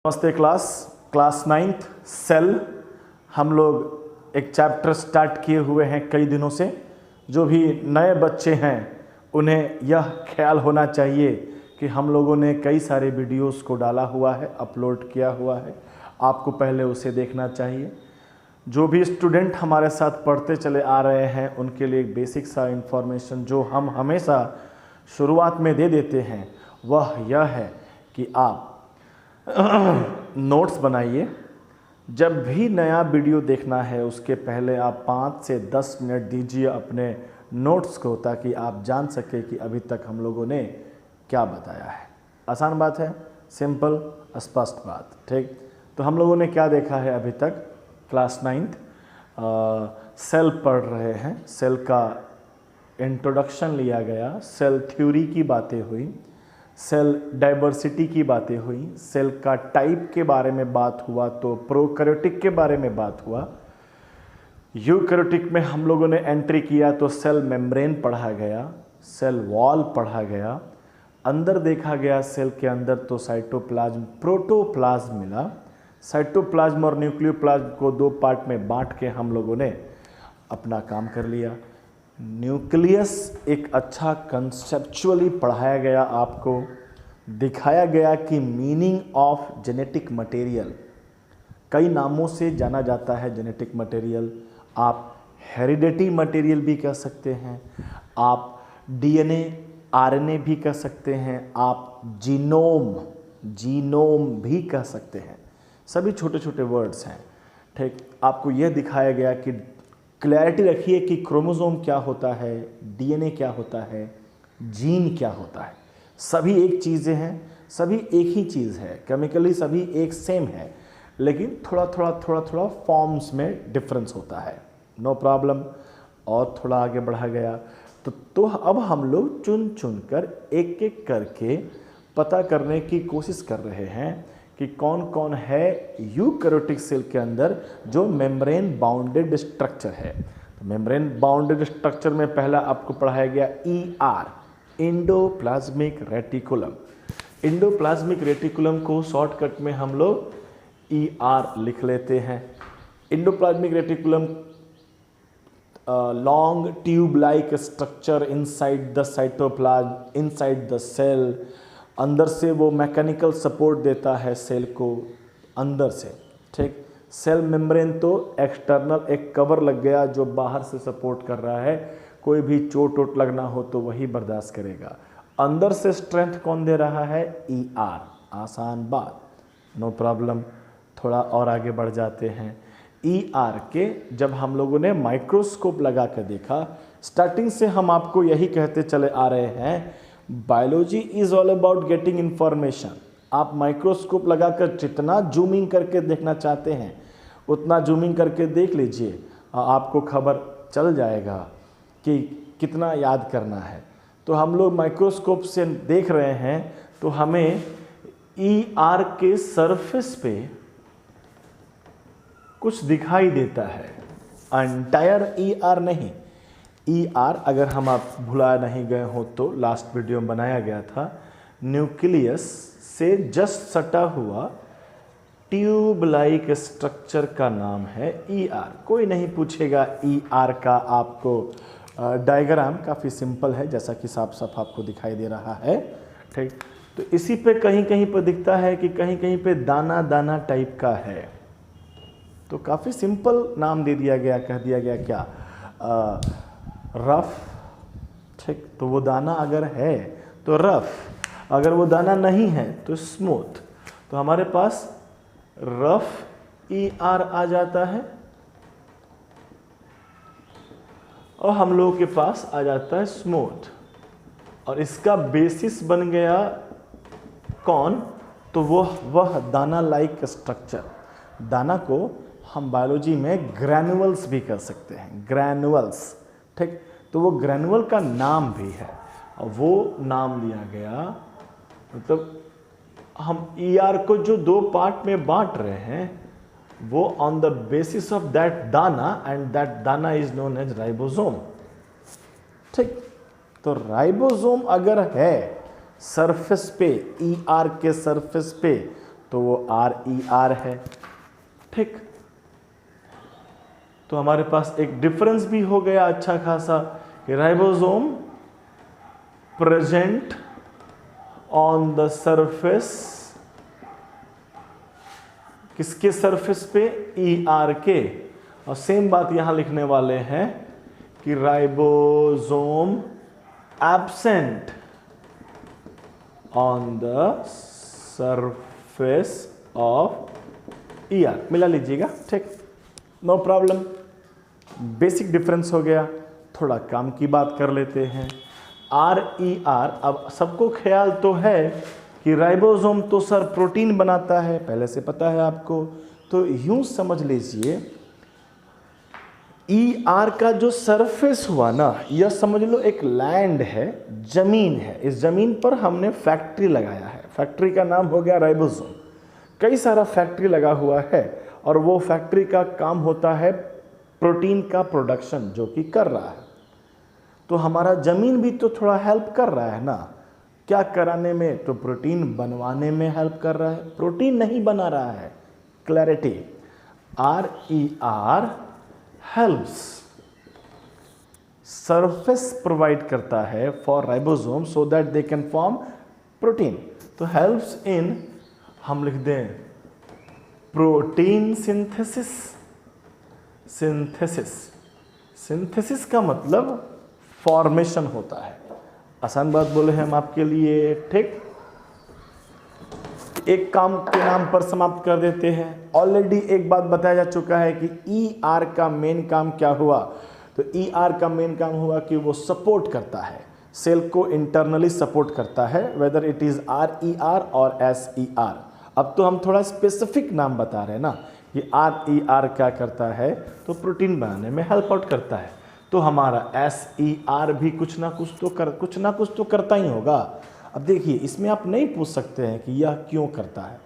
नमस्ते class 9th cell. हम लोग एक चैप्टर स्टार्ट किए हुए हैं कई दिनों से। जो भी नए बच्चे हैं उन्हें यह ख्याल होना चाहिए कि हम लोगों ने कई सारे वीडियोस को डाला हुआ है, अपलोड किया हुआ है, आपको पहले उसे देखना चाहिए। जो भी स्टूडेंट हमारे साथ पढ़ते चले आ रहे हैं उनके लिए बेसिक सा इन्फॉर्मेशन जो हम हमेशा शुरुआत में दे देते हैं वह यह है कि आप नोट्स बनाइए। जब भी नया वीडियो देखना है उसके पहले आप 5 से 10 मिनट दीजिए अपने नोट्स को, ताकि आप जान सके कि अभी तक हम लोगों ने क्या बताया है। आसान बात है, सिंपल स्पष्ट बात। ठीक, तो हम लोगों ने क्या देखा है अभी तक? क्लास 9th सेल पढ़ रहे हैं। सेल का इंट्रोडक्शन लिया गया, सेल थ्योरी की बातें हुई, सेल डाइवर्सिटी की बातें हुई, सेल का टाइप के बारे में बात हुआ, तो प्रोकैरियोटिक के बारे में बात हुआ। यूकैरियोटिक में हम लोगों ने एंट्री किया तो सेल मेम्ब्रेन पढ़ा गया, सेल वॉल पढ़ा गया, अंदर देखा गया सेल के अंदर तो साइटोप्लाज्म, प्रोटोप्लाज्म मिला। साइटोप्लाज्म और न्यूक्लियोप्लाज्म को 2 पार्ट में बांट के हम लोगों ने अपना काम कर लिया। न्यूक्लियस एक अच्छा कंसेप्चुअली पढ़ाया गया, आपको दिखाया गया कि मीनिंग ऑफ जेनेटिक मटेरियल, कई नामों से जाना जाता है जेनेटिक मटेरियल। आप हेरिडिटी मटेरियल भी कह सकते हैं, आप डीएनए आरएनए भी कह सकते हैं, आप जीनोम भी कह सकते हैं। सभी छोटे छोटे वर्ड्स हैं। ठीक, आपको यह दिखाया गया कि क्लैरिटी रखिए कि क्रोमोसोम क्या होता है, डीएनए क्या होता है, जीन क्या होता है। सभी एक चीज़ें हैं, सभी एक ही चीज़ है, केमिकली सभी एक सेम है, लेकिन थोड़ा थोड़ा फॉर्म्स में डिफरेंस होता है। No problem. और थोड़ा आगे बढ़ा गया तो अब हम लोग चुन चुन कर एक एक करके पता करने की कोशिश कर रहे हैं कि कौन कौन है यूकैरियोटिक सेल के अंदर जो मेम्ब्रेन बाउंडेड स्ट्रक्चर है। तो मेम्ब्रेन बाउंडेड स्ट्रक्चर में पहला आपको पढ़ाया गया ER, endoplasmic reticulum. Endoplasmic reticulum को शॉर्टकट में हम लोग ER लिख लेते हैं। Endoplasmic reticulum long tube like structure inside the cytoplasm, inside the cell. अंदर से वो मैकेनिकल सपोर्ट देता है सेल को अंदर से। ठीक, सेल मेम्ब्रेन तो एक्सटर्नल एक कवर लग गया जो बाहर से सपोर्ट कर रहा है, कोई भी चोट वोट लगना हो तो वही बर्दाश्त करेगा। अंदर से स्ट्रेंथ कौन दे रहा है? ER। आसान बात, नो प्रॉब्लम। थोड़ा और आगे बढ़ जाते हैं। ER के जब हम लोगों ने माइक्रोस्कोप लगा कर देखा, स्टार्टिंग से हम आपको यही कहते चले आ रहे हैं, biology is all about getting information. आप माइक्रोस्कोप लगाकर जितना जूमिंग करके देखना चाहते हैं उतना जूमिंग करके देख लीजिए, आपको खबर चल जाएगा कि कितना याद करना है। तो हम लोग माइक्रोस्कोप से देख रहे हैं तो हमें ER के सरफेस पे कुछ दिखाई देता है, एंटायर ER नहीं। ER अगर हम आप भुला नहीं गए हो तो लास्ट वीडियो में बनाया गया था, न्यूक्लियस से जस्ट सटा हुआ ट्यूब लाइक स्ट्रक्चर का नाम है ER। कोई नहीं पूछेगा ER का आपको डायग्राम काफ़ी सिंपल है, जैसा कि साफ साफ आपको दिखाई दे रहा है। ठीक, तो इसी पे कहीं कहीं पर दिखता है कि कहीं कहीं पे दाना दाना टाइप का है, तो काफ़ी सिंपल नाम दे दिया गया, कह दिया गया क्या, रफ। ठीक, तो वो दाना अगर है तो रफ, अगर वो दाना नहीं है तो स्मूथ। तो हमारे पास रफ ER आ जाता है और हम लोगों के पास आ जाता है स्मूथ। और इसका बेसिस बन गया कौन? तो वह दाना लाइक स्ट्रक्चर। दाना को हम बायोलॉजी में ग्रैनुअल्स भी कर सकते हैं, ग्रैनुअल्स। ठीक, तो वो ग्रैनुअल का नाम भी है और वो नाम दिया गया, मतलब हम ER को जो 2 पार्ट में बांट रहे हैं वो on the basis of that दाना, एंड दैट दाना इज नोन एज राइबोसोम। ठीक, तो राइबोसोम अगर है सरफेस पे, ER के सरफेस पे, तो तो वो RER है। ठीक, तो हमारे पास एक डिफरेंस भी हो गया अच्छा खासा कि ribosome present on the surface, किसके सरफेस पे, ER के। और सेम बात यहां लिखने वाले हैं कि ribosome absent on the surface of ER, मिला लीजिएगा। ठीक, नो प्रॉब्लम, बेसिक डिफरेंस हो गया। थोड़ा काम की बात कर लेते हैं। RER, अब सबको ख्याल तो है कि राइबोसोम तो सर प्रोटीन बनाता है, पहले से पता है आपको। तो यूं समझ लीजिए ER का जो सरफेस हुआ ना, यह समझ लो एक लैंड है, जमीन है। इस जमीन पर हमने फैक्ट्री लगाया है, फैक्ट्री का नाम हो गया राइबोसोम। कई सारा फैक्ट्री लगा हुआ है और वो फैक्ट्री का काम होता है प्रोटीन का प्रोडक्शन, जो कि कर रहा है। तो हमारा जमीन भी तो थोड़ा हेल्प कर रहा है ना, क्या कराने में, तो प्रोटीन बनवाने में हेल्प कर रहा है, प्रोटीन नहीं बना रहा है। Clarity, RER helps, surface provide करता है for ribosome so that they can form protein. तो हेल्प्स इन, हम लिख दें प्रोटीन सिंथेसिस। सिंथेसिस, सिंथेसिस का मतलब फॉर्मेशन होता है। आसान बात बोले हम आपके लिए। ठीक, एक काम के नाम पर समाप्त कर देते हैं। ऑलरेडी एक बात बताया जा चुका है कि ER का मेन काम क्या हुआ, तो ER का मेन काम हुआ कि वो सपोर्ट करता है, सेल को इंटरनली सपोर्ट करता है, वेदर इट इज RER और SER। अब तो हम थोड़ा स्पेसिफिक नाम बता रहे हैं ना कि RER क्या करता है, तो प्रोटीन बनाने में हेल्प आउट करता है। तो हमारा SER भी कुछ ना कुछ तो करता ही होगा। अब देखिए, इसमें आप नहीं पूछ सकते हैं कि यह क्यों करता है,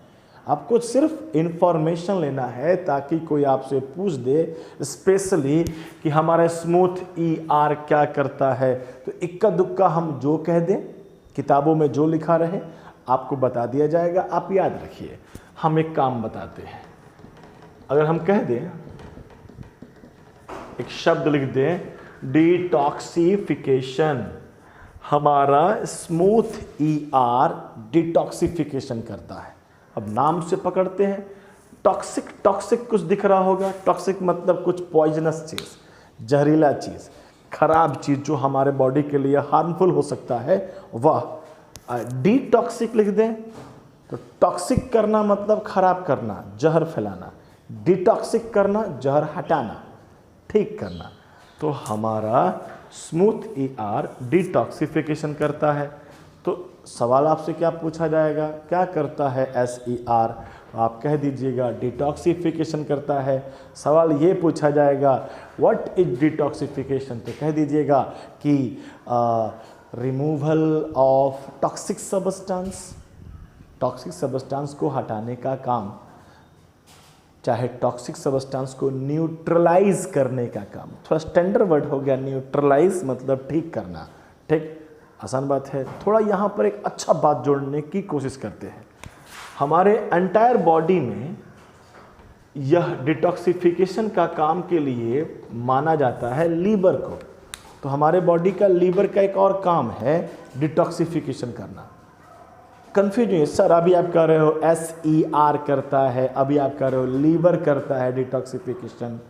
आपको सिर्फ इंफॉर्मेशन लेना है ताकि कोई आपसे पूछ दे स्पेशली कि हमारा स्मूथ ER क्या करता है, तो इक्का दुक्का हम जो कह दें, किताबों में जो लिखा रहे आपको बता दिया जाएगा। आप याद रखिए, हम एक काम बताते हैं, अगर हम कह दें, एक शब्द लिख दें डिटॉक्सिफिकेशन, हमारा स्मूथ ER डिटॉक्सिफिकेशन करता है। अब नाम से पकड़ते हैं, टॉक्सिक, टॉक्सिक कुछ दिख रहा होगा, टॉक्सिक मतलब कुछ पॉइजनस चीज़, जहरीला चीज़, खराब चीज़ जो हमारे बॉडी के लिए हार्मफुल हो सकता है, वह डिटॉक्सिक लिख दें। तो टॉक्सिक करना मतलब खराब करना, जहर फैलाना, डिटॉक्सिक करना जहर हटाना, ठीक करना। तो हमारा स्मूथ ER डिटॉक्सिफिकेशन करता है। तो सवाल आपसे क्या पूछा जाएगा, क्या करता है SER, आप कह दीजिएगा डिटॉक्सिफिकेशन करता है। सवाल ये पूछा जाएगा व्हाट इज डिटॉक्सिफिकेशन, तो कह दीजिएगा कि removal of toxic substance, toxic substance को हटाने का काम, चाहे टॉक्सिक सब्सटेंस को न्यूट्रलाइज करने का काम। थोड़ा स्टैंडर्ड वर्ड हो गया न्यूट्रलाइज, मतलब ठीक करना। ठीक, आसान बात है। थोड़ा यहाँ पर एक अच्छा बात जोड़ने की कोशिश करते हैं। हमारे एंटायर बॉडी में यह डिटॉक्सिफिकेशन का काम के लिए माना जाता है लीवर को। तो हमारे बॉडी का लीवर का एक और काम है डिटॉक्सिफिकेशन करना। कंफ्यूजन, सर अभी आप कह रहे हो SER करता है, अभी आप कह रहे हो लीवर करता है डिटॉक्सिफिकेशन।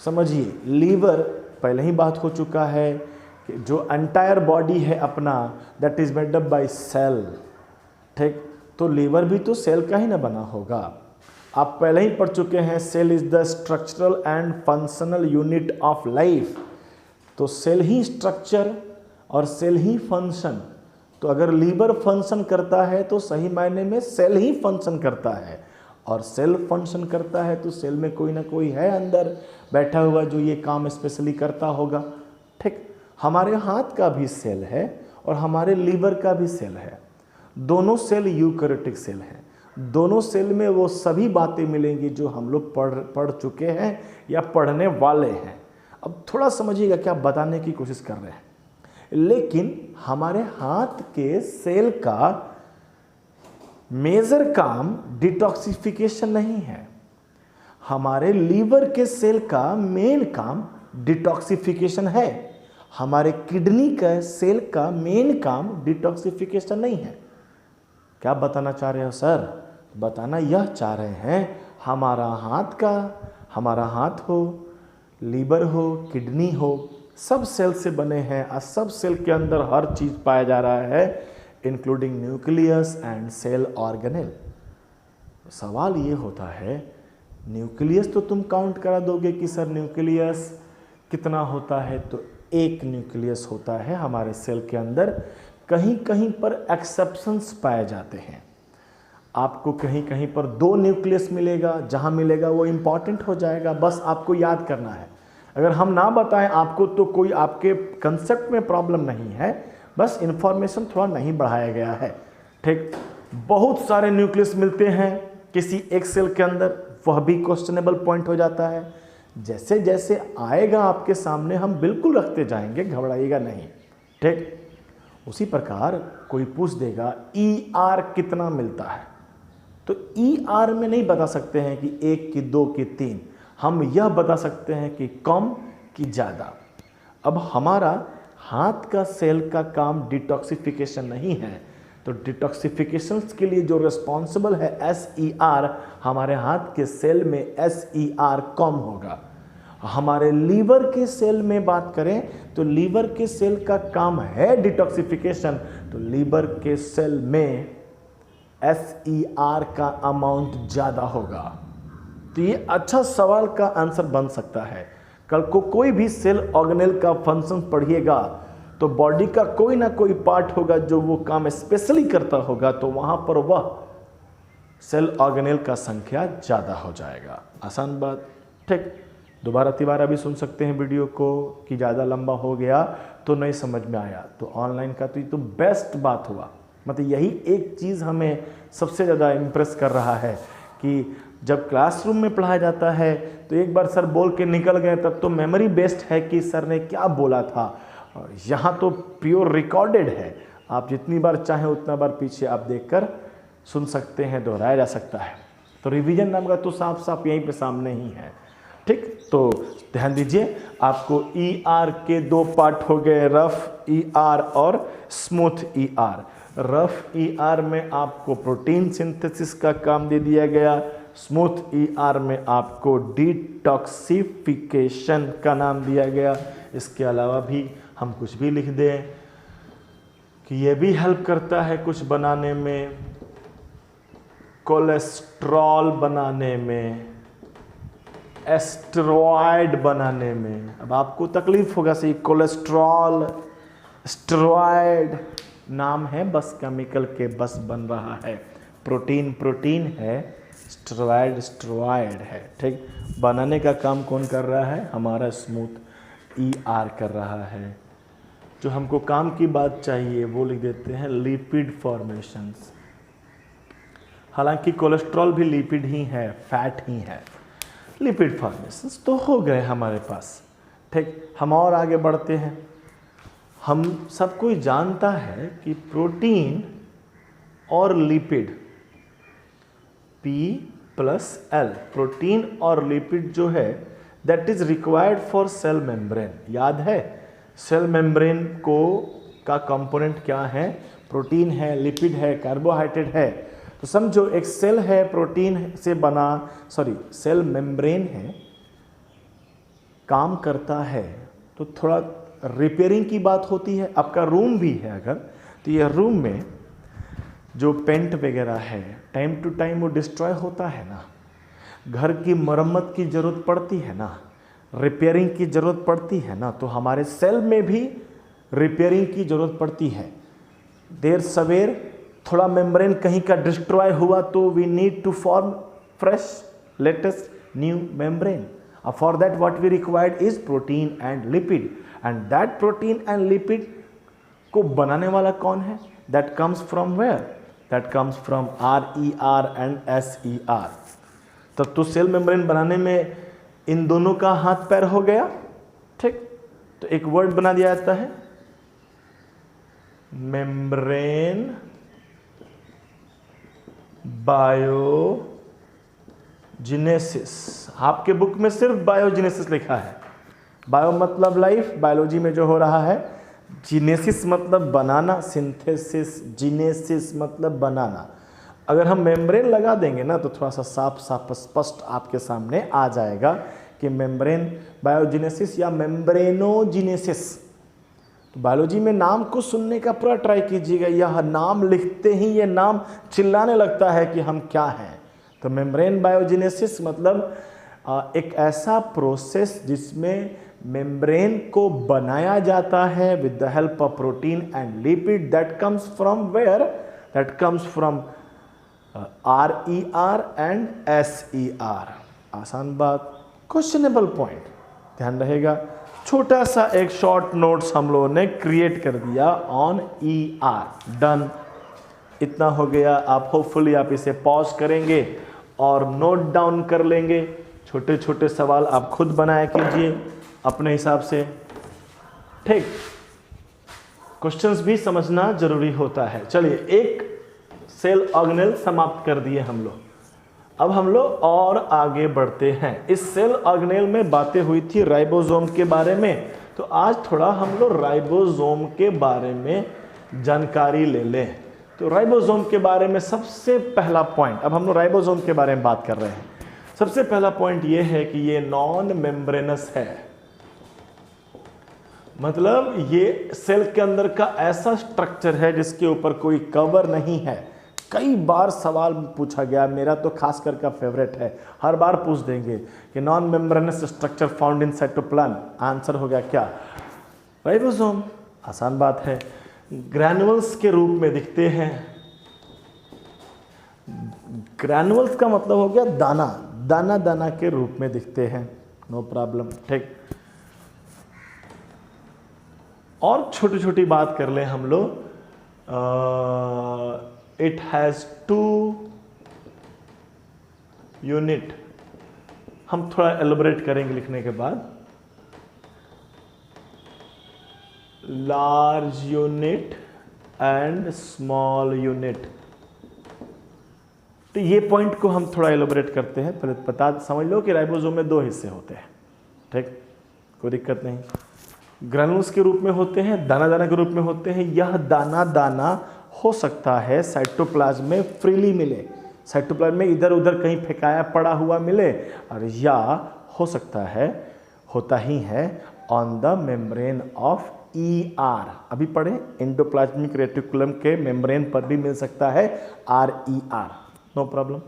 समझिए, लीवर पहले ही बात हो चुका है कि जो एंटायर बॉडी है अपना, that is made up by cell. ठीक, तो लीवर भी तो सेल का ही ना बना होगा। आप पहले ही पढ़ चुके हैं, cell is the structural and functional unit of life. तो सेल ही स्ट्रक्चर और सेल ही फंक्शन। तो अगर लीवर फंक्शन करता है तो सही मायने में सेल ही फंक्शन करता है, और सेल फंक्शन करता है तो सेल में कोई ना कोई है अंदर बैठा हुआ जो ये काम स्पेशली करता होगा। ठीक, हमारे हाथ का भी सेल है और हमारे लीवर का भी सेल है। दोनों सेल यूकैरियोटिक सेल हैं। दोनों सेल में वो सभी बातें मिलेंगी जो हम लोग पढ़ चुके हैं या पढ़ने वाले हैं। अब थोड़ा समझिएगा क्या बताने की कोशिश कर रहे हैं। लेकिन हमारे हाथ के सेल का मेजर काम डिटॉक्सिफिकेशन नहीं है। हमारे लीवर के सेल का मेन काम डिटॉक्सिफिकेशन है। हमारे किडनी का सेल का मेन काम डिटॉक्सिफिकेशन नहीं है। क्या बताना चाह रहे हो सर? बताना यह चाह रहे हैं हमारा हाथ हो, लीवर हो, किडनी हो, सब सेल से बने हैं और सब सेल के अंदर हर चीज़ पाया जा रहा है, including nucleus and cell organelle. सवाल ये होता है, न्यूक्लियस तो तुम काउंट करा दोगे कि सर न्यूक्लियस कितना होता है, तो एक न्यूक्लियस होता है हमारे सेल के अंदर। कहीं कहीं पर एक्सेप्शंस पाए जाते हैं। आपको कहीं कहीं पर 2 न्यूक्लियस मिलेगा, जहां मिलेगा वो इम्पॉर्टेंट हो जाएगा, बस आपको याद करना है। अगर हम ना बताएं आपको तो कोई आपके कंसेप्ट में प्रॉब्लम नहीं है, बस इंफॉर्मेशन थोड़ा नहीं बढ़ाया गया है। ठीक, बहुत सारे न्यूक्लियस मिलते हैं किसी एक सेल के अंदर, वह भी क्वेश्चनेबल पॉइंट हो जाता है। जैसे जैसे आएगा आपके सामने हम बिल्कुल रखते जाएंगे, घबराइएगा नहीं। ठीक, उसी प्रकार कोई पूछ देगा ER कितना मिलता है, तो ER में नहीं बता सकते हैं कि 1 की 2 की 3, हम यह बता सकते हैं कि कम कि ज़्यादा। अब हमारा हाथ का सेल का काम डिटॉक्सिफिकेशन नहीं है, तो डिटॉक्सिफिकेशन के लिए जो रिस्पॉन्सिबल है SER, हमारे हाथ के सेल में SER कम होगा। हमारे लीवर के सेल में बात करें तो लीवर के सेल का काम है डिटॉक्सिफिकेशन, तो लीवर के सेल में SER का अमाउंट ज़्यादा होगा। तो ये अच्छा सवाल का आंसर बन सकता है। कल को कोई भी सेल ऑर्गेनेल का फंक्शन पढ़िएगा तो बॉडी का कोई ना कोई पार्ट होगा जो वो काम स्पेशली करता होगा, तो वहाँ पर वह सेल ऑर्गेनेल का संख्या ज़्यादा हो जाएगा। आसान बात। ठीक, दोबारा तिबारा भी सुन सकते हैं वीडियो को कि ज़्यादा लंबा हो गया तो नहीं समझ में आया, तो ऑनलाइन का तो बेस्ट बात हुआ। मतलब यही एक चीज़ हमें सबसे ज़्यादा इम्प्रेस कर रहा है कि जब क्लासरूम में पढ़ाया जाता है तो एक बार सर बोल के निकल गए तब तो मेमोरी बेस्ड है कि सर ने क्या बोला था, और यहाँ तो प्योर रिकॉर्डेड है। आप जितनी बार चाहें उतना बार पीछे आप देखकर सुन सकते हैं, दोहराया जा सकता है। तो रिवीजन नाम का तो साफ साफ यहीं पे सामने ही है। ठीक, तो ध्यान दीजिए, आपको ER के 2 पार्ट हो गए, रफ ER और स्मूथ ER। रफ ER में आपको प्रोटीन सिंथेसिस का काम दे दिया गया, स्मूथ ER में आपको डिटॉक्सिफिकेशन का नाम दिया गया। इसके अलावा भी हम कुछ भी लिख दें कि ये भी हेल्प करता है कुछ बनाने में, कोलेस्ट्रॉल बनाने में, एस्टेरॉयड बनाने में। अब आपको तकलीफ होगा सही, कोलेस्ट्रॉल, स्टेरॉयड नाम है बस केमिकल के, बस बन रहा है। प्रोटीन प्रोटीन है, स्टेरॉयड स्टेरॉयड है। ठीक, बनाने का काम कौन कर रहा है? हमारा स्मूथ ER कर रहा है। जो हमको काम की बात चाहिए वो लिख देते हैं लिपिड फॉर्मेशंस। हालांकि कोलेस्ट्रॉल भी लिपिड ही है, फैट ही है। लिपिड फॉर्मेशंस तो हो गए हमारे पास। ठीक, हम और आगे बढ़ते हैं। हम सब कोई जानता है कि प्रोटीन और लिपिड P+L, प्रोटीन और लिपिड जो है that is required for sale membrane. याद है सेल मेम्ब्रेन को का कंपोनेंट क्या है? प्रोटीन है, लिपिड है, कार्बोहाइड्रेट है। तो समझो एक सेल है प्रोटीन से बना, सेल मेम्ब्रेन है, काम करता है तो थोड़ा रिपेयरिंग की बात होती है। आपका रूम भी है अगर, तो यह रूम में जो पेंट वगैरह है टाइम टू टाइम वो डिस्ट्रॉय होता है ना, घर की मरम्मत की ज़रूरत पड़ती है ना, रिपेयरिंग की ज़रूरत पड़ती है ना, तो हमारे सेल में भी रिपेयरिंग की ज़रूरत पड़ती है। देर सवेर थोड़ा मेम्ब्रेन कहीं का डिस्ट्रॉय हुआ तो we need to form fresh latest new membrane. For that what we required is protein and lipid, and that protein and lipid को बनाने वाला कौन है? That comes from where? That comes from RER and SER। तब तो cell membrane बनाने में इन दोनों का हाथ पैर हो गया। ठीक, तो एक वर्ड बना दिया जाता है मेम्ब्रेन बायोजेनेसिस। आपके बुक में सिर्फ बायोजेनेसिस लिखा है। बायो मतलब लाइफ, बायोलॉजी में जो हो रहा है। जीनेसिस मतलब बनाना, सिंथेसिस, जीनेसिस मतलब बनाना। अगर हम मेम्ब्रेन लगा देंगे ना तो थोड़ा सा साफ साफ स्पष्ट आपके सामने आ जाएगा कि मेम्ब्रेन बायोजेनेसिस या मेम्ब्रेनोजेनेसिस। तो बायोलॉजी में नाम को सुनने का पूरा ट्राई कीजिएगा। यह नाम लिखते ही ये नाम चिल्लाने लगता है कि हम क्या हैं। तो मेम्ब्रेन बायोजेनेसिस मतलब एक ऐसा प्रोसेस जिसमें मेम्ब्रेन को बनाया जाता है with the help of protein and lipid that comes from where, that comes from RER and SER। आसान बात, क्वेश्चनेबल पॉइंट, ध्यान रहेगा। छोटा सा एक शॉर्ट नोट्स हम लोगों ने क्रिएट कर दिया ऑन ER। डन, इतना हो गया। आप होपफुली आप इसे पॉज करेंगे और नोट डाउन कर लेंगे। छोटे छोटे सवाल आप खुद बनाया कीजिए अपने हिसाब से, ठीक। क्वेश्चंस भी समझना जरूरी होता है। चलिए, एक सेल ऑर्गेनेल समाप्त कर दिए हम लोग। अब हम लोग और आगे बढ़ते हैं। इस सेल ऑर्गेनेल में बातें हुई थी राइबोसोम के बारे में, तो आज थोड़ा हम लोग राइबोसोम के बारे में जानकारी ले लें। तो राइबोसोम के बारे में सबसे पहला पॉइंट, अब हम लोग राइबोसोम के बारे में बात कर रहे हैं। सबसे पहला पॉइंट ये है कि ये नॉन मेम्ब्रेनस है। मतलब ये सेल के अंदर का ऐसा स्ट्रक्चर है जिसके ऊपर कोई कवर नहीं है। कई बार सवाल पूछा गया, मेरा तो खास करके फेवरेट है, हर बार पूछ देंगे कि non membranous structure found in cytoplasm. Answer हो गया क्या? राइबोसोम। आसान बात है। ग्रैनुअल्स के रूप में दिखते हैं। ग्रैनुअल्स का मतलब हो गया दाना, दाना दाना के रूप में दिखते हैं। नो प्रॉब्लम, ठीक। और छोटी छोटी बात कर लें हम लोग। It has 2 unit. हम थोड़ा एलोबरेट करेंगे लिखने के बाद। Large unit and small unit. तो ये पॉइंट को हम थोड़ा एलोबरेट करते हैं। पहले पता समझ लो कि राइबोसोम में 2 हिस्से होते हैं, ठीक, कोई दिक्कत नहीं। ग्रैनुल्स के रूप में होते हैं, दाना दाना के रूप में होते हैं। यह दाना दाना हो सकता है साइटोप्लाज्म में फ्रीली मिले, साइटोप्लाज्म में इधर उधर कहीं फेंकाया पड़ा हुआ मिले, और या हो सकता है, होता ही है, on the membrane of ER। अभी पढ़े, एंडोप्लाज्मिक रेटिकुलम के मेम्ब्रेन पर भी मिल सकता है RER। No problem.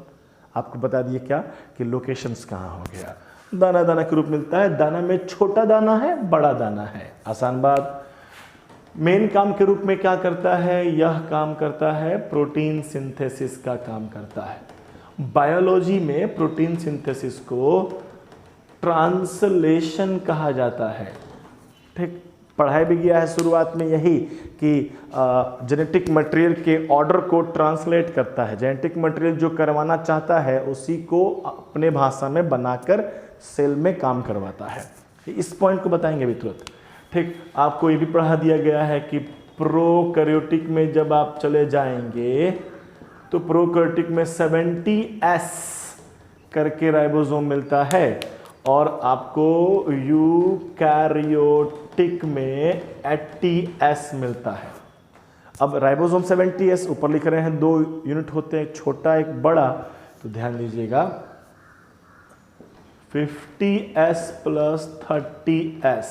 आपको बता दिए क्या कि लोकेशंस कहाँ हो गया। दाना दाना के रूप मिलता है। दाना में छोटा दाना है, बड़ा दाना है। आसान बात। मेन काम के रूप में क्या करता है? यह काम करता है प्रोटीन सिंथेसिस का काम करता है। बायोलॉजी में प्रोटीन सिंथेसिस को ट्रांसलेशन कहा जाता है, ठीक। पढ़ाई भी गया है शुरुआत में यही कि जेनेटिक मटेरियल के ऑर्डर को ट्रांसलेट करता है। जेनेटिक मटेरियल जो करवाना चाहता है उसी को अपने भाषा में बनाकर सेल में काम करवाता है। इस पॉइंट को बताएंगे भी तुरंत, ठीक। आपको ये भी पढ़ा दिया गया है कि प्रोकैरियोटिक में जब आप चले जाएंगे तो प्रोकैरियोटिक में 70S करके राइबोसोम मिलता है, और आपको यूकैरियोटिक में 80S मिलता है। अब राइबोसोम 70S ऊपर लिख रहे हैं, 2 यूनिट होते हैं, एक छोटा एक बड़ा। तो ध्यान दीजिएगा, 50S प्लस 30S।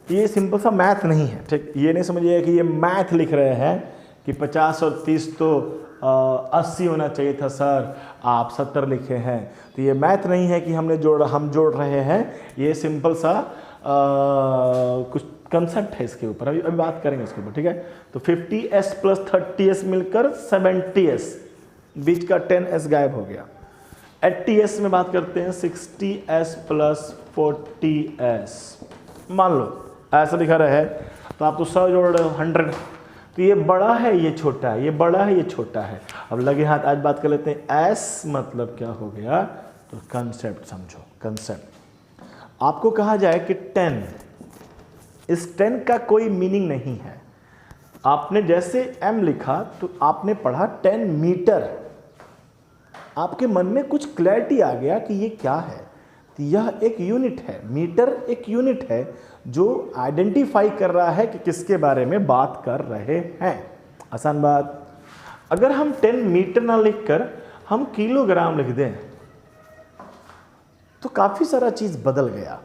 ये सिंपल सा मैथ नहीं है, ठीक। ये नहीं समझिएगा कि ये मैथ लिख रहे हैं कि 50 और 30 तो 80 होना चाहिए था सर, आप 70 लिखे हैं। तो ये मैथ नहीं है कि हम जोड़ रहे हैं। ये सिंपल सा कुछ कंसेप्ट है इसके ऊपर, अभी बात करेंगे इसके ऊपर, ठीक है। तो 50S प्लस 30S मिलकर 70S, बीच का 10S गायब हो गया। 80S में बात करते हैं 60S प्लस 40S। मान लो ऐसा दिखा रहा है, तो आप तो 100 जोड़ रहे हो, 100। तो ये बड़ा है, ये छोटा है, ये बड़ा है, ये छोटा है। अब लगे हाथ आज बात कर लेते हैं। S मतलब क्या हो गया? तो कंसेप्ट समझो, कंसेप्ट। आपको कहा जाए कि 10, इस 10 का कोई मीनिंग नहीं है। आपने जैसे m लिखा तो आपने पढ़ा 10 मीटर, आपके मन में कुछ क्लैरिटी आ गया कि ये क्या है। तो यह एक यूनिट है, मीटर एक यूनिट है जो आइडेंटिफाई कर रहा है कि किसके बारे में बात कर रहे हैं। आसान बात। अगर हम 10 मीटर ना लिखकर हम किलोग्राम लिख दें तो काफ़ी सारा चीज़ बदल गया।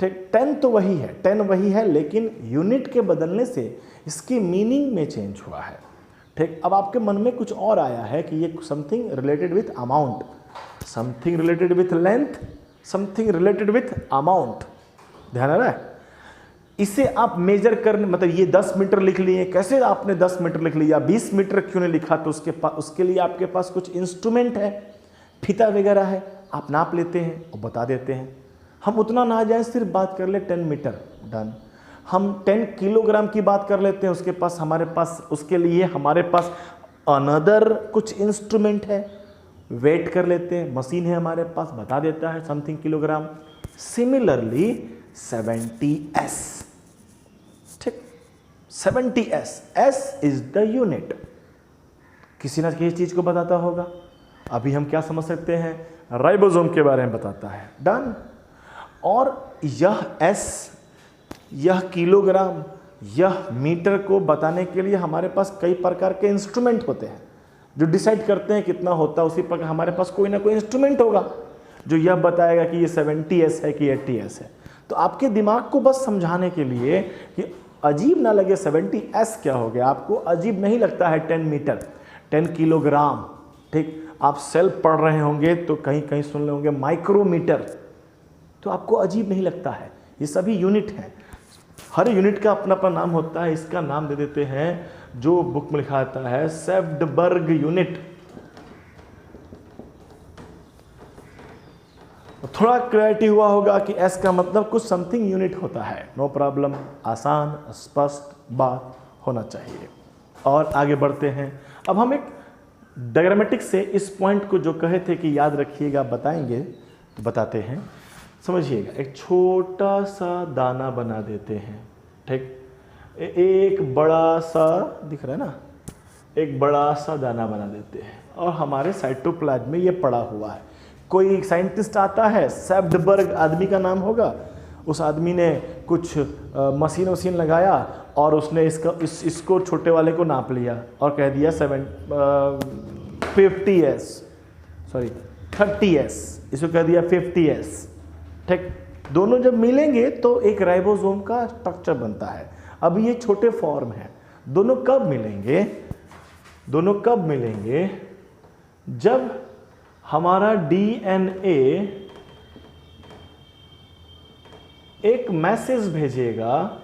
ठीक, 10 तो वही है, 10 वही है, लेकिन यूनिट के बदलने से इसकी मीनिंग में चेंज हुआ है। ठीक, अब आपके मन में कुछ और आया है कि ये something related with amount, something related with length, something related with amount. ध्यान आ रहा है? इसे आप मेजर करने, मतलब ये 10 मीटर लिख लिए, कैसे आपने 10 मीटर लिख लिया, 20 मीटर क्यों नहीं लिखा? तो उसके लिए आपके पास कुछ इंस्ट्रूमेंट है, फीता वगैरह है, आप नाप लेते हैं और बता देते हैं। हम उतना ना जाए, सिर्फ बात कर ले 10 मीटर, डन। हम 10 किलोग्राम की बात कर लेते हैं, हमारे पास उसके लिए हमारे पास अनदर कुछ इंस्ट्रूमेंट है, वेट कर लेते हैं, मशीन है हमारे पास, बता देता है समथिंग किलोग्राम। सिमिलरली 70s, ठीक, 70s, S is the unit, किसी ना किसी चीज को बताता होगा। अभी हम क्या समझ सकते हैं? राइबोसोम के बारे में बताता है, डन। और यह S, यह किलोग्राम, यह मीटर को बताने के लिए हमारे पास कई प्रकार के इंस्ट्रूमेंट होते हैं जो डिसाइड करते हैं कितना होता है। उसी प्रकार हमारे पास कोई ना कोई इंस्ट्रूमेंट होगा जो यह बताएगा कि ये 70s है कि 80s है। तो आपके दिमाग को बस समझाने के लिए कि अजीब ना लगे 70s क्या हो गया, आपको अजीब नहीं लगता है 10 मीटर, 10 किलोग्राम। ठीक, आप सेल पढ़ रहे होंगे तो कहीं कहीं सुन रहे होंगे माइक्रोमीटर, तो आपको अजीब नहीं लगता है। ये सभी यूनिट हैं, हर यूनिट का अपना अपना नाम होता है। इसका नाम दे देते हैं, जो बुक में लिखा आता है, सेफ्डबर्ग यूनिट। थोड़ा क्लैरिटी हुआ होगा कि एस का मतलब कुछ समथिंग यूनिट होता है। नो प्रॉब्लम, आसान स्पष्ट बात होना चाहिए। और आगे बढ़ते हैं। अब हम एक डायग्रामेटिक से इस पॉइंट को जो कहे थे कि याद रखिएगा बताएंगे, तो बताते हैं। समझिएगा, एक छोटा सा दाना बना देते हैं, ठीक, एक बड़ा सा दिख रहा है ना, एक बड़ा सा दाना बना देते हैं और हमारे साइटोप्लाज्म में ये पड़ा हुआ है। कोई साइंटिस्ट आता है, सेफ्डबर्ग आदमी का नाम होगा, उस आदमी ने कुछ मशीन लगाया और उसने इसको छोटे वाले को नाप लिया और कह दिया 30s, इसको कह दिया 50s। ठीक, दोनों जब मिलेंगे तो एक राइबोसोम का स्ट्रक्चर बनता है। अब ये छोटे फॉर्म है, दोनों कब मिलेंगे? दोनों कब मिलेंगे? जब हमारा डीएनए एक मैसेज भेजेगा।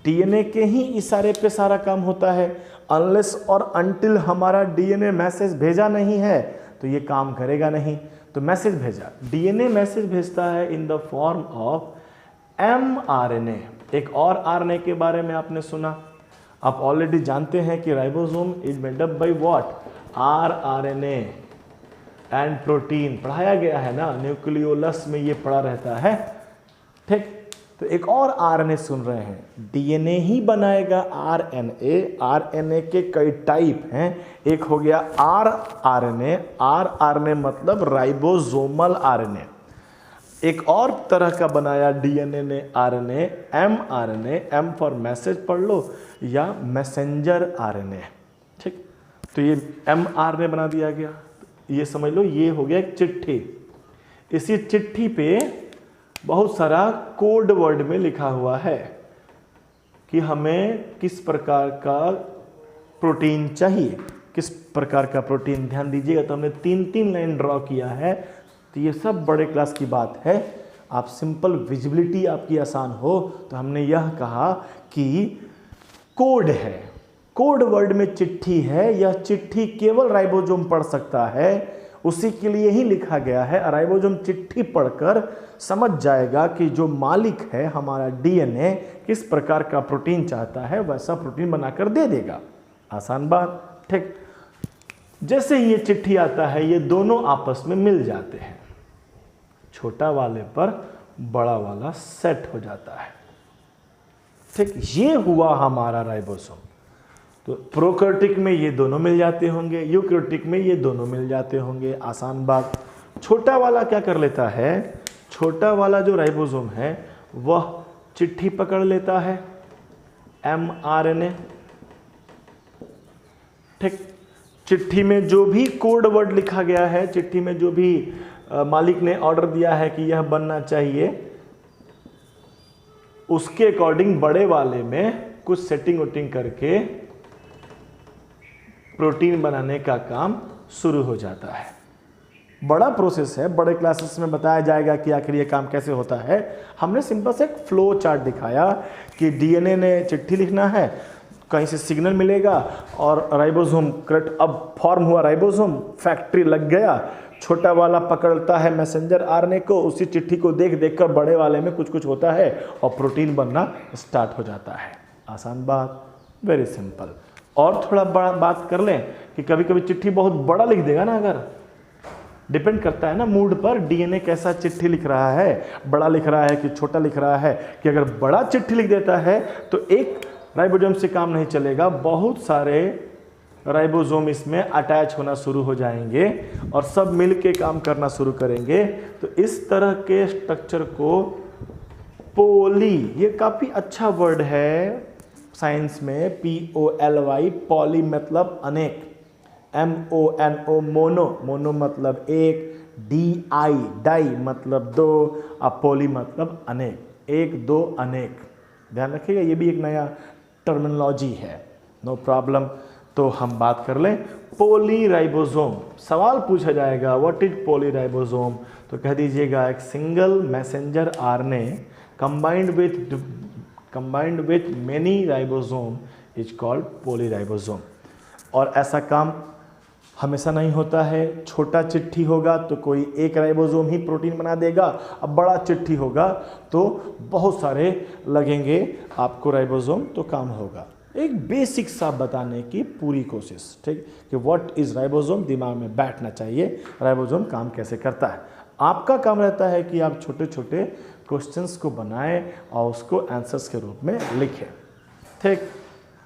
डीएनए के ही इशारे पे सारा काम होता है। अनलेस और अनटिल हमारा डीएनए मैसेज भेजा नहीं है तो ये काम करेगा नहीं। तो मैसेज भेजा, डीएनए मैसेज भेजता है in the form of mRNA। एक और आरएनए के बारे में आपने सुना, आप ऑलरेडी जानते हैं कि ribosome is made up by what? rRNA and protein. पढ़ाया गया है ना, न्यूक्लियोलस में ये पढ़ा रहता है। ठीक, तो एक और आरएनए सुन रहे हैं, डीएनए ही बनाएगा आरएनए। आरएनए के कई टाइप हैं, एक हो गया आरआरएनए। आरआरएनए मतलब राइबोसोमल आरएनए। एक और तरह का बनाया डीएनए ने RNA, mRNA, M for message पढ़ लो, या मैसेंजर आरएनए। ठीक, तो ये mRNA बना दिया गया। ये समझ लो, ये हो गया एक चिट्ठी। इसी चिट्ठी पे बहुत सारा कोड वर्ड में लिखा हुआ है कि हमें किस प्रकार का प्रोटीन चाहिए, किस प्रकार का प्रोटीन। ध्यान दीजिएगा, तो हमने 3-3 लाइन ड्रॉ किया है। तो ये सब बड़े क्लास की बात है। आप सिंपल विजिबिलिटी आपकी आसान हो तो हमने यह कहा कि कोड है, कोड वर्ड में चिट्ठी है। यह चिट्ठी केवल राइबोसोम पढ़ सकता है, उसी के लिए ही लिखा गया है। राइबोसोम चिट्ठी पढ़कर समझ जाएगा कि जो मालिक है हमारा डीएनए किस प्रकार का प्रोटीन चाहता है, वैसा प्रोटीन बनाकर दे देगा। आसान बात। ठीक, जैसे ही ये चिट्ठी आता है ये दोनों आपस में मिल जाते हैं, छोटा वाले पर बड़ा वाला सेट हो जाता है। ठीक, ये हुआ हमारा राइबोसोम। तो प्रोकैरियोटिक में ये दोनों मिल जाते होंगे, यूकैरियोटिक में ये दोनों मिल जाते होंगे, आसान बात। छोटा वाला क्या कर लेता है, छोटा वाला जो राइबोसोम है वह चिट्ठी पकड़ लेता है, mRNA। ठीक, चिट्ठी में जो भी कोड वर्ड लिखा गया है, चिट्ठी में जो भी मालिक ने ऑर्डर दिया है कि यह बनना चाहिए, उसके अकॉर्डिंग बड़े वाले में कुछ सेटिंग वोटिंग करके प्रोटीन बनाने का काम शुरू हो जाता है। बड़ा प्रोसेस है, बड़े क्लासेस में बताया जाएगा कि आखिर ये काम कैसे होता है। हमने सिंपल से एक फ्लो चार्ट दिखाया कि डीएनए ने चिट्ठी लिखना है, कहीं से सिग्नल मिलेगा और राइबोसोम करेक्ट, अब फॉर्म हुआ राइबोसोम, फैक्ट्री लग गया, छोटा वाला पकड़ता है मैसेंजर आरएनए को, उसी चिट्ठी को देख देख कर बड़े वाले में कुछ कुछ होता है और प्रोटीन बनना स्टार्ट हो जाता है। आसान बात, वेरी सिंपल। और थोड़ा बड़ा बात कर लें कि कभी कभी चिट्ठी बहुत बड़ा लिख देगा ना, अगर डिपेंड करता है ना मूड पर, डीएनए कैसा चिट्ठी लिख रहा है, बड़ा लिख रहा है कि छोटा लिख रहा है। कि अगर बड़ा चिट्ठी लिख देता है तो एक राइबोसोम से काम नहीं चलेगा, बहुत सारे राइबोसोम इसमें अटैच होना शुरू हो जाएंगे और सब मिलके काम करना शुरू करेंगे। तो इस तरह के स्ट्रक्चर को पोली, ये काफ़ी अच्छा वर्ड है साइंस में, POLY, पॉली मतलब अनेक, MONO मोनो, मोनो मतलब एक, DI डाई मतलब दो, और पोली मतलब अनेक, एक दो अनेक। ध्यान रखिएगा, ये भी एक नया टर्मिनोलॉजी है, नो प्रॉब्लम। तो हम बात कर लें पोलीराइबोसोम। सवाल पूछा जाएगा व्हाट इज पोलीराइबोसोम, तो कह दीजिएगा एक single messenger RNA combined with many ribosome is called polyribosome। और ऐसा काम हमेशा नहीं होता है। छोटा चिट्ठी होगा तो कोई एक राइबोसोम ही प्रोटीन बना देगा, अब बड़ा चिट्ठी होगा तो बहुत सारे लगेंगे आपको राइबोसोम, तो काम होगा। एक बेसिक सा बताने की पूरी कोशिश, ठीक, कि व्हाट इज राइबोसोम दिमाग में बैठना चाहिए, राइबोसोम काम कैसे करता है। आपका काम रहता है कि आप छोटे छोटे क्वेश्चंस को बनाएं और उसको आंसर्स के रूप में लिखें। ठीक,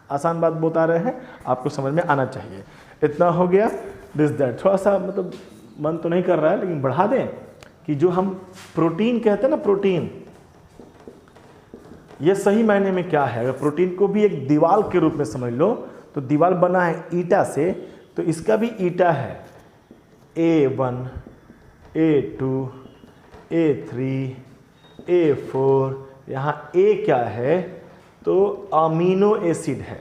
आसान बात बता रहे हैं, आपको समझ में आना चाहिए। इतना हो गया, दिस दैट। थोड़ा सा मतलब मन तो नहीं कर रहा है, लेकिन बढ़ा दें कि जो हम प्रोटीन कहते हैं ना, प्रोटीन, ये सही मायने में क्या है। अगर प्रोटीन को भी एक दीवार के रूप में समझ लो, तो दीवार बना है ईटा से, तो इसका भी ईटा है, A1, A2, A3, A4, यहाँ A क्या है तो अमीनो एसिड है।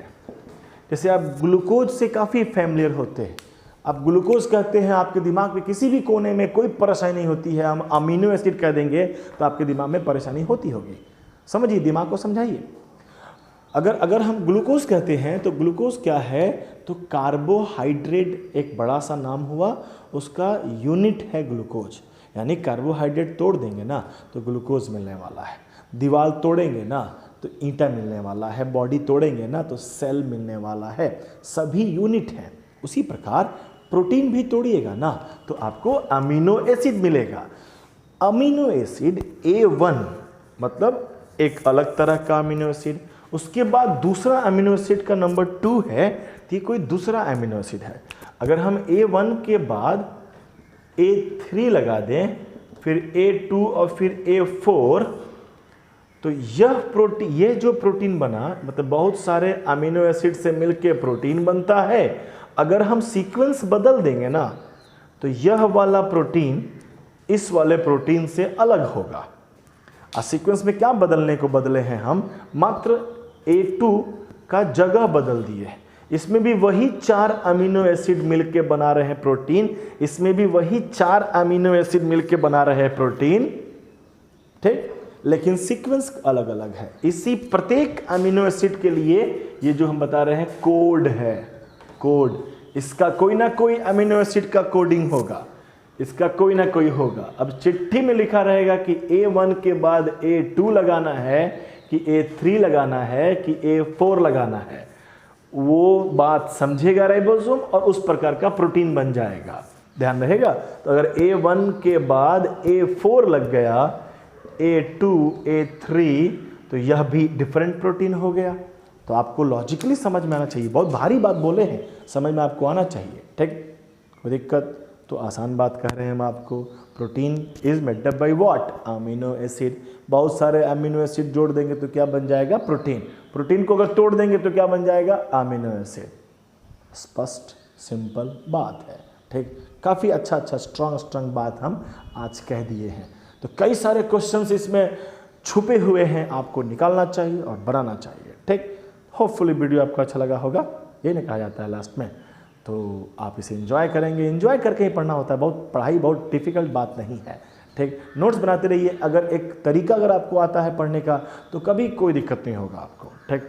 जैसे आप ग्लूकोज से काफ़ी फैमिलियर होते हैं, आप ग्लूकोज कहते हैं, आपके दिमाग में किसी भी कोने में कोई परेशानी नहीं होती है, हम अमीनो एसिड कह देंगे तो आपके दिमाग में परेशानी होती होगी। समझिए, दिमाग को समझाइए। अगर हम ग्लूकोज कहते हैं तो ग्लूकोज क्या है, तो कार्बोहाइड्रेट एक बड़ा सा नाम हुआ, उसका यूनिट है ग्लूकोज। यानी कार्बोहाइड्रेट तोड़ देंगे ना तो ग्लूकोज मिलने वाला है, दीवार तोड़ेंगे ना तो ईंटा मिलने वाला है, बॉडी तोड़ेंगे ना तो सेल मिलने वाला है, सभी यूनिट हैं। उसी प्रकार प्रोटीन भी तोड़िएगा ना तो आपको अमीनो एसिड मिलेगा। अमीनो एसिड A1 मतलब एक अलग तरह का अमीनो एसिड, उसके बाद दूसरा अमीनो एसिड का नंबर 2 है, तो कोई दूसरा अमीनो एसिड है। अगर हम A1 के बाद A3 लगा दें, फिर A2 और फिर A4, तो ये जो प्रोटीन बना, मतलब बहुत सारे अमीनो एसिड से मिलके प्रोटीन बनता है। अगर हम सीक्वेंस बदल देंगे ना तो यह वाला प्रोटीन इस वाले प्रोटीन से अलग होगा। सीक्वेंस में क्या बदलने को बदले हैं हम, मात्र A2 का जगह बदल दिए। इसमें भी वही 4 अमीनो एसिड मिलके बना रहे हैं प्रोटीन, इसमें भी वही 4 अमीनो एसिड मिलके बना रहे हैं प्रोटीन, ठीक, लेकिन सीक्वेंस अलग अलग है। इसी प्रत्येक अमीनो एसिड के लिए ये जो हम बता रहे हैं कोड है, कोड, इसका कोई ना कोई अमीनो एसिड का कोडिंग होगा, इसका कोई ना कोई होगा। अब चिट्ठी में लिखा रहेगा कि A1 के बाद A2 लगाना है कि A3 लगाना है कि A4 लगाना है, वो बात समझेगा राइबोसोम और उस प्रकार का प्रोटीन बन जाएगा। ध्यान रहेगा। तो अगर A1 के बाद A4 लग गया, A2, A3, तो यह भी डिफरेंट प्रोटीन हो गया। तो आपको लॉजिकली समझ में आना चाहिए, बहुत भारी बात बोले हैं, समझ में आपको आना चाहिए, ठीक। कोई दिक्कत? तो आसान बात कह रहे हैं हम आपको, protein is made up by what? Amino acid. बहुत सारे अमीनो एसिड जोड़ देंगे तो क्या बन जाएगा? प्रोटीन। प्रोटीन को अगर तोड़ देंगे तो क्या बन जाएगा? Amino acid. स्पष्ट सिंपल बात है, ठीक। काफ़ी अच्छा स्ट्रांग बात हम आज कह दिए हैं। तो कई सारे क्वेश्चंस इसमें छुपे हुए हैं, आपको निकालना चाहिए और बनाना चाहिए, ठीक। होपफुली वीडियो आपको अच्छा लगा होगा, ये नहीं कहा जाता है लास्ट में। तो आप इसे एंजॉय करेंगे, एंजॉय करके ही पढ़ना होता है, बहुत पढ़ाई बहुत डिफ़िकल्ट बात नहीं है, ठीक। नोट्स बनाते रहिए, अगर एक तरीका अगर आपको आता है पढ़ने का तो कभी कोई दिक्कत नहीं होगा आपको, ठीक।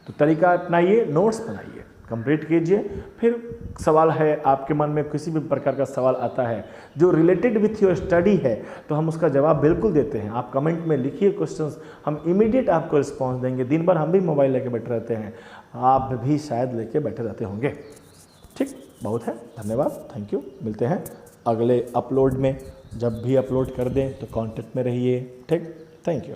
तो तरीका अपनाइए, नोट्स बनाइए, कंप्लीट कीजिए। फिर सवाल है आपके मन में, किसी भी प्रकार का सवाल आता है जो रिलेटेड विथ योर स्टडी है, तो हम उसका जवाब बिल्कुल देते हैं। आप कमेंट में लिखिए क्वेश्चंस, हम इमीडिएट आपको रिस्पांस देंगे। दिन भर हम भी मोबाइल लेके बैठे रहते हैं, आप भी शायद लेके बैठे रहते होंगे, ठीक। बहुत है, धन्यवाद, थैंक यू। मिलते हैं अगले अपलोड में, जब भी अपलोड कर दें तो कांटेक्ट में रहिए, ठीक। Thank you.